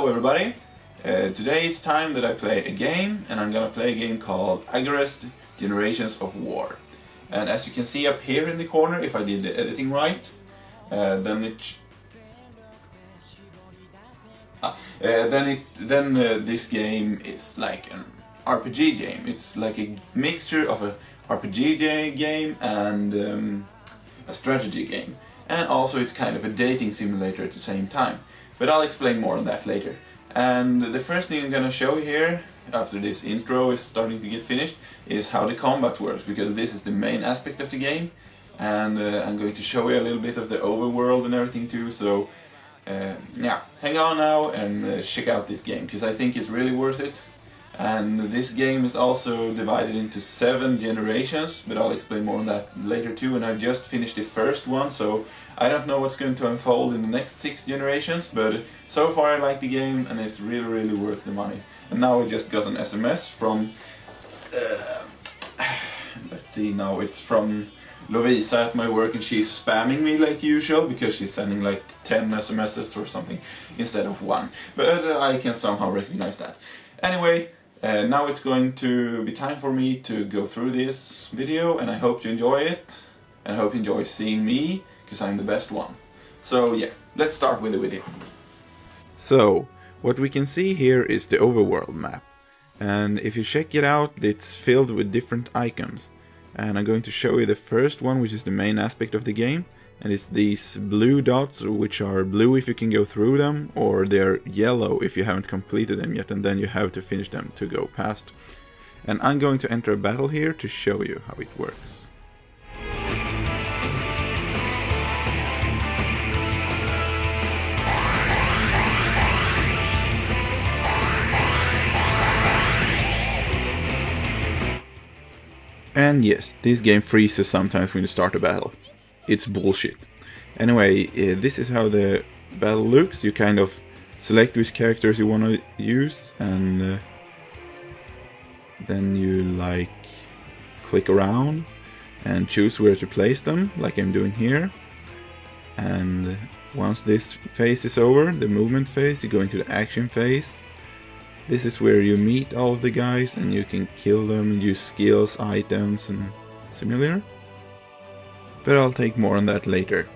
Hello everybody! Today it's time that I play a game, and I'm gonna play a game called Agarest Generations of War. And as you can see up here in the corner, if I did the editing right, this game is like an RPG game. It's like a mixture of a RPG game and a strategy game. And also it's kind of a dating simulator at the same time. But I'll explain more on that later. And the first thing I'm gonna show you here, after this intro is starting to get finished, is how the combat works, because this is the main aspect of the game. And I'm going to show you a little bit of the overworld and everything too, so yeah, hang on now and check out this game, because I think it's really worth it. And this game is also divided into 7 generations, but I'll explain more on that later too. And I've just finished the first one, so I don't know what's going to unfold in the next 6 generations, but so far I like the game and it's really worth the money. And now I just got an SMS from, let's see, now it's from Lovisa at my work, and she's spamming me like usual because she's sending like 10 SMSs or something instead of 1. But I can somehow recognize that. Anyway, now it's going to be time for me to go through this video, and I hope you enjoy it, and I hope you enjoy seeing me, because I'm the best one. So yeah, let's start with the video. So, what we can see here is the overworld map, and if you check it out, it's filled with different icons. And I'm going to show you the first one, which is the main aspect of the game, and it's these blue dots, which are blue if you can go through them, or they're yellow if you haven't completed them yet, and then you have to finish them to go past. And I'm going to enter a battle here to show you how it works. And yes, this game freezes sometimes when you start a battle. It's bullshit. Anyway, this is how the battle looks. You kind of select which characters you want to use, and then you like click around and choose where to place them, like I'm doing here. And once this phase is over, the movement phase, you go into the action phase. This is where you meet all of the guys and you can kill them and use skills, items and similar. But I'll take more on that later.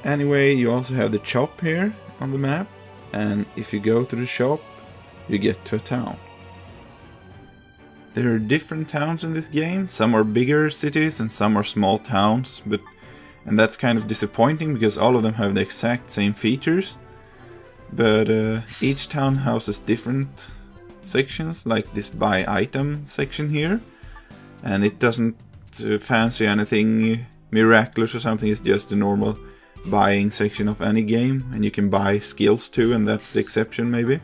Anyway, you also have the shop here on the map, and if you go to the shop, you get to a town. There are different towns in this game. Some are bigger cities and some are small towns, and that's kind of disappointing because all of them have the exact same features. But each town houses different sections, like this buy item section here. And it doesn't fancy anything miraculous or something, it's just a normal buying section of any game. And you can buy skills too, and that's the exception maybe.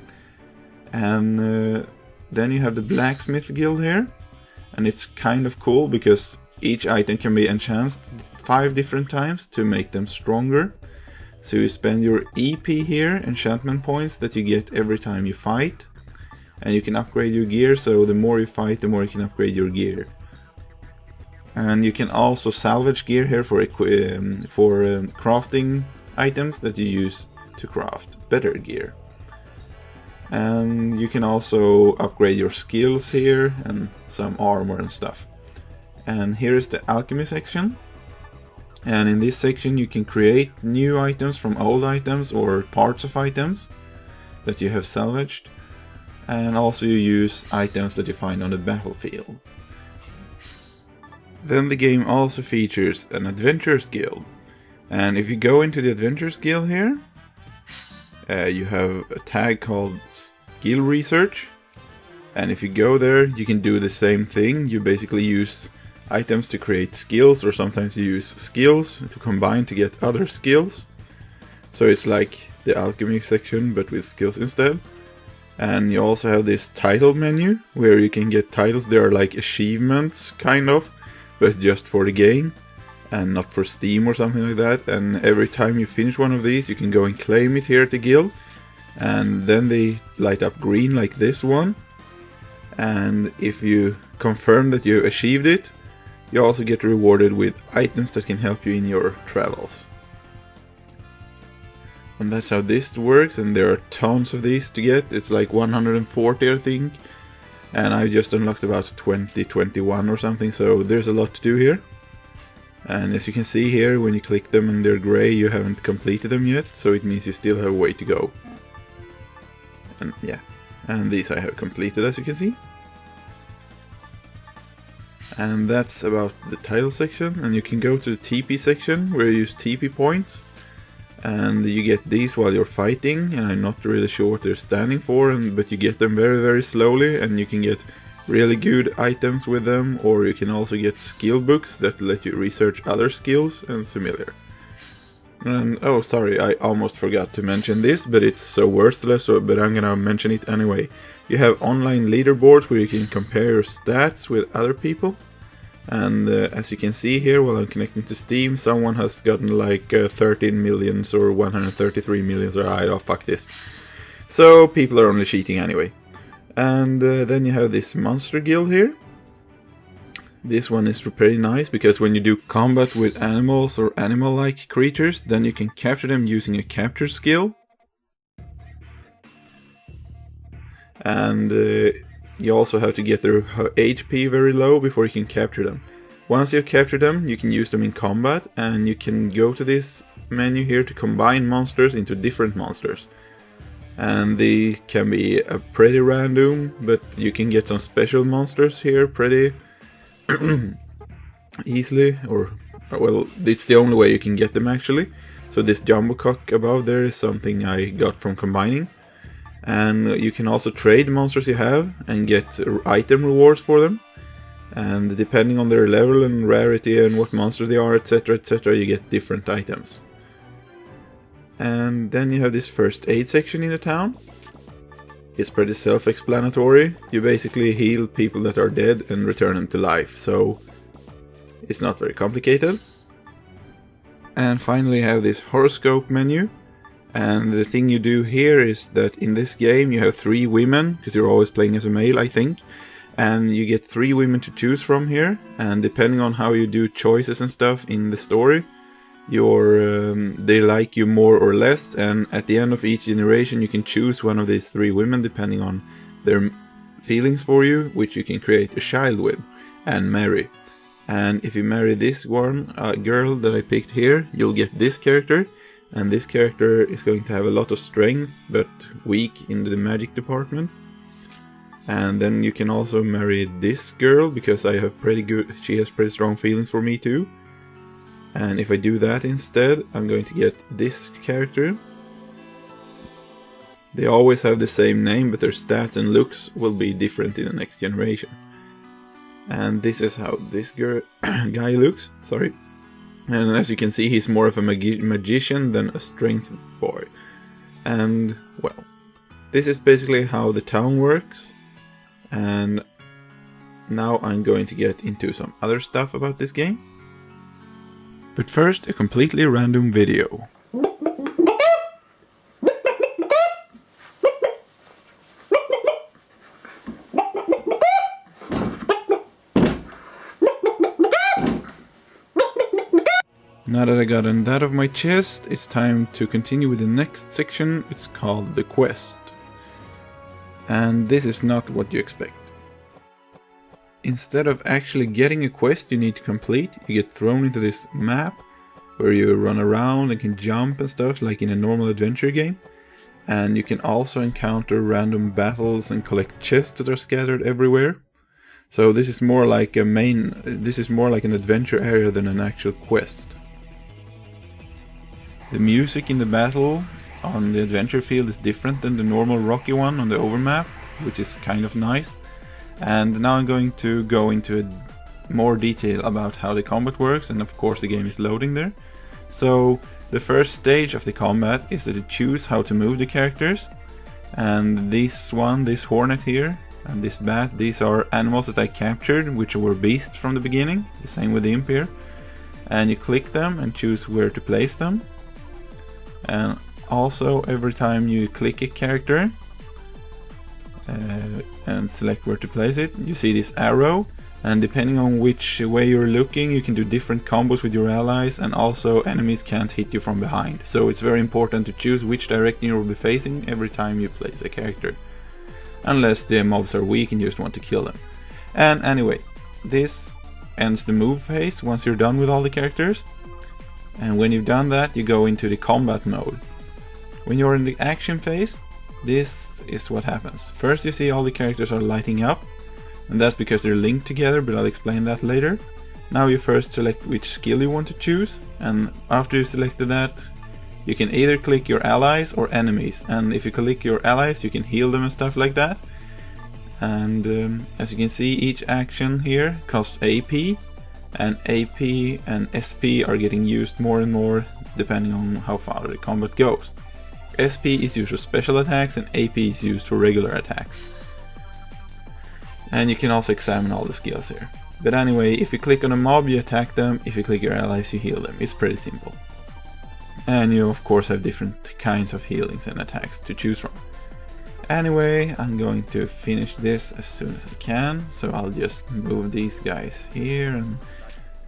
And then you have the blacksmith guild here. And it's kind of cool because each item can be enchanted 5 different times to make them stronger. So you spend your EP here, enchantment points that you get every time you fight. And you can upgrade your gear, so the more you fight, the more you can upgrade your gear. And you can also salvage gear here for crafting items that you use to craft better gear. And you can also upgrade your skills here and some armor and stuff. And here is the alchemy section. And in this section you can create new items from old items or parts of items that you have salvaged. And also you use items that you find on the battlefield. Then the game also features an adventurers guild. And if you go into the adventurers guild here, you have a tag called skill research. And if you go there, you can do the same thing. You basically use items to create skills, or sometimes you use skills to combine to get other skills. So it's like the alchemy section but with skills instead. And you also have this title menu where you can get titles. They are like achievements kind of, but just for the game and not for Steam or something like that. And every time you finish one of these, you can go and claim it here at the guild, and then they light up green like this one. And if you confirm that you achieved it, you also get rewarded with items that can help you in your travels. And that's how this works, and there are tons of these to get. It's like 140 I think, and I just unlocked about 20, 21 or something, so there's a lot to do here. And as you can see here, when you click them and they're grey, you haven't completed them yet, so it means you still have a way to go. And yeah, and these I have completed, as you can see. And that's about the title section, and you can go to the TP section where you use TP points, and you get these while you're fighting, and I'm not really sure what they're standing for, but you get them very, very slowly, and you can get really good items with them, or you can also get skill books that let you research other skills and similar. And oh, sorry, I almost forgot to mention this, but it's so worthless, but I'm gonna mention it anyway. You have online leaderboards where you can compare your stats with other people. And as you can see here, while I'm connecting to Steam, someone has gotten like 13 millions or 133 millions, or I don't fuck this. So people are only cheating anyway. And then you have this monster guild here. This one is pretty nice, because when you do combat with animals or animal-like creatures, then you can capture them using a capture skill. And you also have to get their HP very low before you can capture them. Once you capture them, you can use them in combat, and you can go to this menu here to combine monsters into different monsters. And they can be pretty random, but you can get some special monsters here pretty easily, or well, it's the only way you can get them actually. So this jumbo cock above there is something I got from combining. And you can also trade monsters you have and get item rewards for them. And depending on their level and rarity and what monster they are, etc, you get different items. And then you have this first aid section in the town. It's pretty self-explanatory. You basically heal people that are dead and return them to life, so it's not very complicated. And finally you have this horoscope menu. And the thing you do here is that in this game you have 3 women, because you're always playing as a male, I think. And you get 3 women to choose from here, and depending on how you do choices and stuff in the story, they like you more or less, and at the end of each generation you can choose one of these 3 women depending on their feelings for you, which you can create a child with and marry. And if you marry this one girl that I picked here, you'll get this character, and this character is going to have a lot of strength but weak in the magic department. And then you can also marry this girl, because she has pretty strong feelings for me too. And if I do that instead, I'm going to get this character. They always have the same name, but their stats and looks will be different in the next generation. And this is how this guy looks, sorry. And as you can see, he's more of a magician than a strength boy. And, well, this is basically how the town works. And now I'm going to get into some other stuff about this game. But first, a completely random video. Now that I gotten that off my chest, it's time to continue with the next section. It's called the quest. And this is not what you expect. Instead of actually getting a quest you need to complete, you get thrown into this map where you run around and can jump and stuff like in a normal adventure game. And you can also encounter random battles and collect chests that are scattered everywhere. So this is more like an adventure area than an actual quest. The music in the battle on the adventure field is different than the normal rocky one on the overmap, which is kind of nice. And now I'm going to go into more detail about how the combat works, and of course the game is loading there. So the first stage of the combat is that you choose how to move the characters. And this hornet here, and this bat, these are animals that I captured, which were beasts from the beginning, the same with the imp here. And you click them and choose where to place them. And also every time you click a character and select where to place it, you see this arrow, And depending on which way you're looking, you can do different combos with your allies, and also enemies can't hit you from behind. So it's very important to choose which direction you'll be facing every time you place a character. Unless the mobs are weak and you just want to kill them. And anyway, this ends the move phase once you're done with all the characters. And when you've done that, you go into the combat mode. When you're in the action phase, this is what happens. First you see all the characters are lighting up, and that's because they're linked together, but I'll explain that later. Now you first select which skill you want to choose, and after you selected that, you can either click your allies or enemies. And if you click your allies, you can heal them and stuff like that. And as you can see, each action here costs AP, and AP and SP are getting used more and more depending on how far the combat goes. SP is used for special attacks and AP is used for regular attacks. And you can also examine all the skills here. But anyway, if you click on a mob, you attack them. If you click your allies, you heal them. It's pretty simple. And you of course have different kinds of healings and attacks to choose from. Anyway, I'm going to finish this as soon as I can. So I'll just move these guys here. And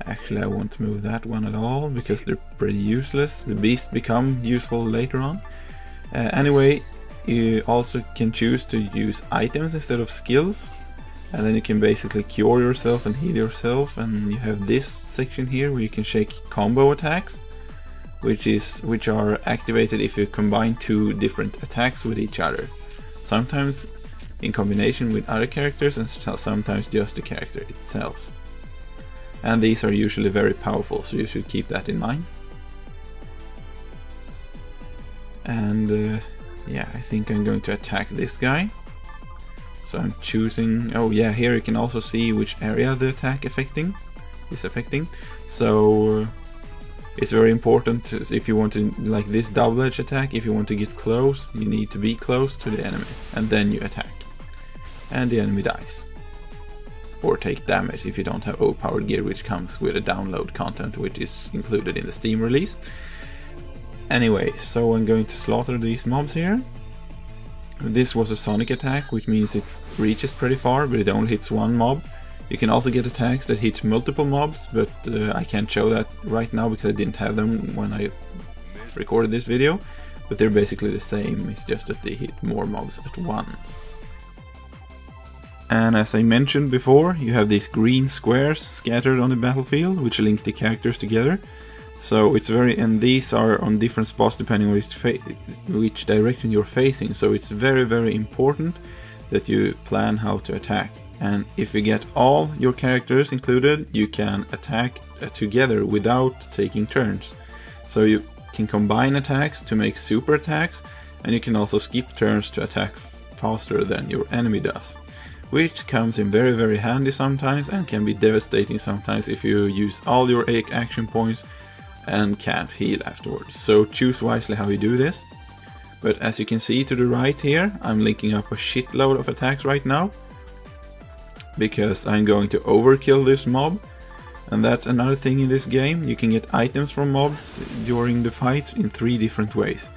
actually I won't move that one at all because they're pretty useless. The beasts become useful later on. Anyway, you also can choose to use items instead of skills. And then you can basically cure yourself and heal yourself, and you have this section here where you can shake combo attacks, which are activated if you combine two different attacks with each other. Sometimes in combination with other characters and sometimes just the character itself. And these are usually very powerful, so you should keep that in mind. And yeah, I think I'm going to attack this guy. So I'm choosing, oh yeah, here you can also see which area the attack is affecting. So it's very important if you want to, like this double edge attack, if you want to get close, you need to be close to the enemy and then you attack. And the enemy dies. Or take damage if you don't have overpowered gear, which comes with a download content which is included in the Steam release. Anyway, so I'm going to slaughter these mobs here. This was a sonic attack, which means it reaches pretty far, but it only hits one mob. You can also get attacks that hit multiple mobs, but I can't show that right now because I didn't have them when I recorded this video. But they're basically the same, it's just that they hit more mobs at once. And as I mentioned before, you have these green squares scattered on the battlefield, which link the characters together. So it's and these are on different spots depending on which direction you're facing. So it's very important that you plan how to attack. And if you get all your characters included, you can attack together without taking turns. So you can combine attacks to make super attacks, and you can also skip turns to attack faster than your enemy does. Which comes in very handy sometimes and can be devastating sometimes if you use all your action points and can't heal afterwards. So choose wisely how you do this. But as you can see to the right here, I'm linking up a shitload of attacks right now, because I'm going to overkill this mob. And that's another thing in this game, you can get items from mobs during the fights in 3 different ways.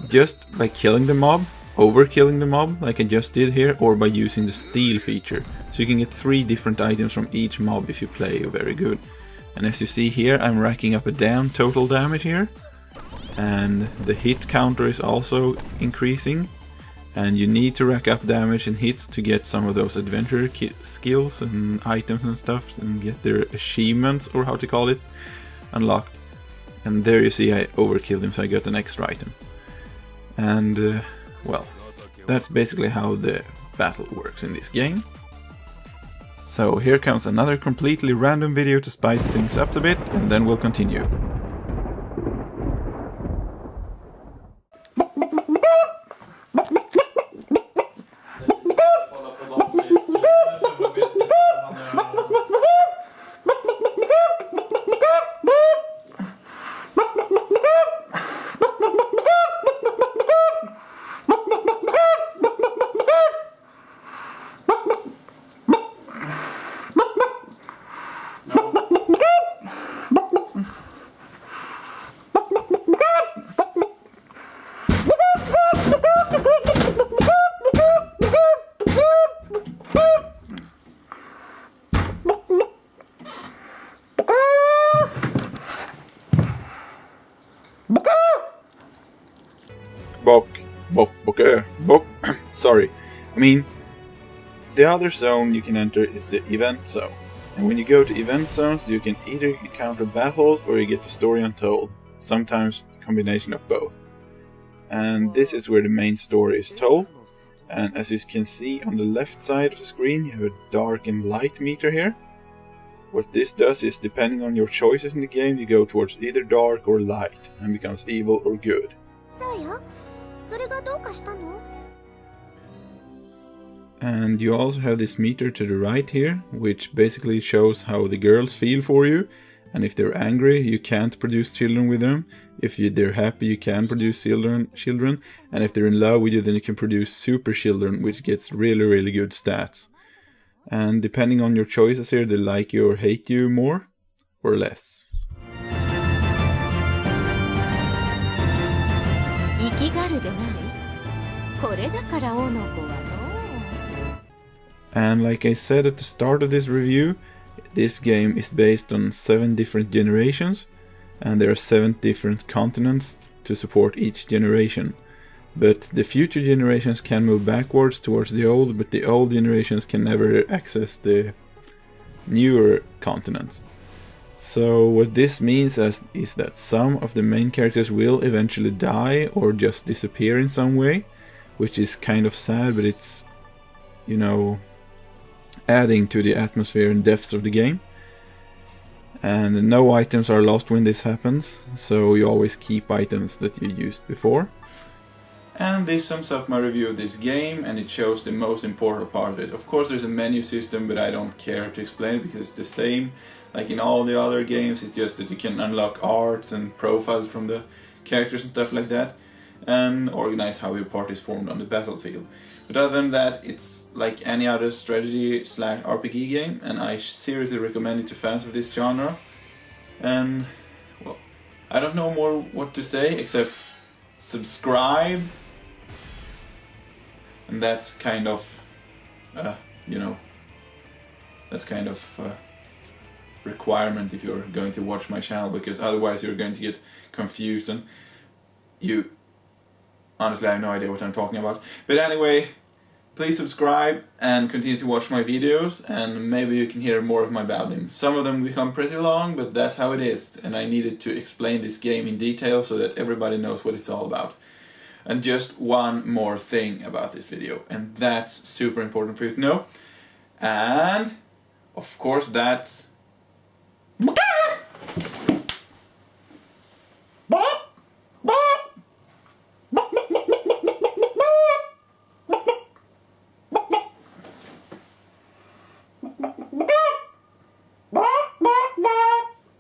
Just by killing the mob, overkilling the mob like I just did here, or by using the steal feature. So you can get 3 different items from each mob if you play very good. And as you see here, I'm racking up a damn total damage here. And the hit counter is also increasing. And you need to rack up damage and hits to get some of those adventure skills and items and stuff, and get their achievements, or how to call it, unlocked. And there you see I overkilled him, so I got an extra item. And well, that's basically how the battle works in this game. So here comes another completely random video to spice things up a bit, and then we'll continue. Sorry. I mean, the other zone you can enter is the event zone. And when you go to event zones, you can either encounter battles or you get the story untold. Sometimes a combination of both. And this is where the main story is told. And as you can see on the left side of the screen, you have a dark and light meter here. What this does is, depending on your choices in the game, you go towards either dark or light, and becomes evil or good. And you also have this meter to the right here, which basically shows how the girls feel for you. And if they're angry, you can't produce children with them. If they're happy, you can produce children. And if they're in love with you, then you can produce super children, which gets really, really good stats. And depending on your choices here, they like you or hate you more or less. And like I said at the start of this review, this game is based on 7 different generations, and there are 7 different continents to support each generation. But the future generations can move backwards towards the old, but the old generations can never access the newer continents. So what this means is that some of the main characters will eventually die or just disappear in some way, which is kind of sad, but it's, you know, adding to the atmosphere and depths of the game. And no items are lost when this happens, so you always keep items that you used before. And this sums up my review of this game, and it shows the most important part of it. Of course there's a menu system, but I don't care to explain it because it's the same like in all the other games. It's just that you can unlock arts and profiles from the characters and stuff like that, and organize how your party is formed on the battlefield. But other than that, it's like any other strategy/RPG game, and I seriously recommend it to fans of this genre. And well, I don't know more what to say except subscribe. And that's kind of, you know, that's kind of requirement if you're going to watch my channel, because otherwise you're going to get confused and you, honestly, I have no idea what I'm talking about. But anyway, please subscribe and continue to watch my videos, and maybe you can hear more of my babbling. Some of them become pretty long, but that's how it is, and I needed to explain this game in detail so that everybody knows what it's all about. And just one more thing about this video, and that's super important for you to know. And of course that's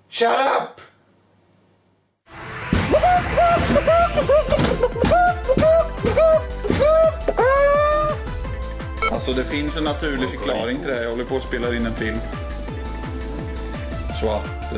shut up! Alltså det finns en naturlig förklaring till det. Jag håller på att spela in en film. Så att